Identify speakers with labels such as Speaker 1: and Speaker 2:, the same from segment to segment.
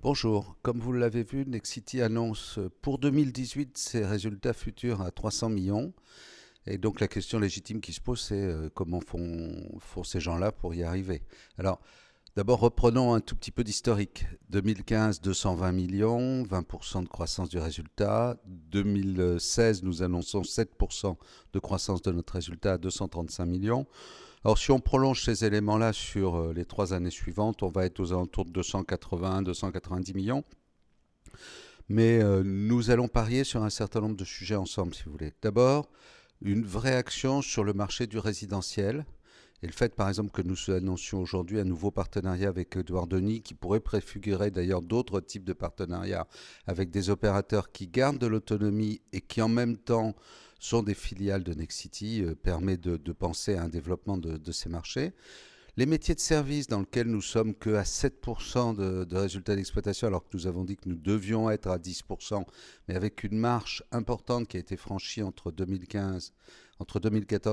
Speaker 1: Bonjour, comme vous l'avez vu, Nexity annonce pour 2018 ses résultats futurs à 300 millions. Et donc la question légitime qui se pose, c'est comment font ces gens-là pour y arriver. Alors d'abord reprenons un tout petit peu d'historique. 2015, 220 millions, 20% de croissance du résultat. 2016, nous annonçons 7% de croissance de notre résultat à 235 millions. Alors si on prolonge ces éléments-là sur les 3 années suivantes, on va être aux alentours de 280, 290 millions. Mais nous allons parier sur un certain nombre de sujets ensemble, si vous voulez. D'abord, une vraie action sur le marché du résidentiel. Et le fait, par exemple, que nous annoncions aujourd'hui un nouveau partenariat avec Edouard Denis, qui pourrait préfigurer d'ailleurs d'autres types de partenariats avec des opérateurs qui gardent de l'autonomie et qui en même temps sont des filiales de Nexity, permet de penser à un développement de ces marchés. Les métiers de service dans lesquels nous sommes que à 7% de résultats d'exploitation, alors que nous avons dit que nous devions être à 10%, mais avec une marche importante qui a été franchie entre 2014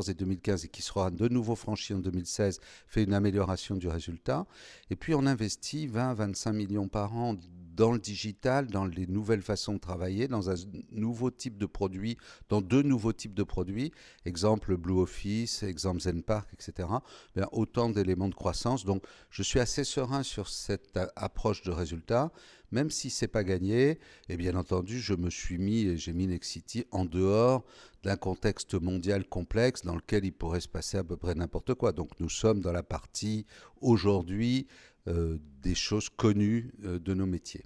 Speaker 1: et 2015 et qui sera de nouveau franchie en 2016, fait une amélioration du résultat. Et puis on investit 20 à 25 millions par an dans le digital, dans les nouvelles façons de travailler, dans un nouveau type de produit, dans deux nouveaux types de produits, exemple Blue Office, exemple Zenpark, etc. Bien, autant d'éléments de croissance. Donc, je suis assez serein sur cette approche de résultat, même si c'est pas gagné. Et bien entendu, j'ai mis Nexity en dehors d'un contexte mondial complexe dans lequel il pourrait se passer à peu près n'importe quoi. Donc, nous sommes dans la partie aujourd'hui des choses connues de nos métiers.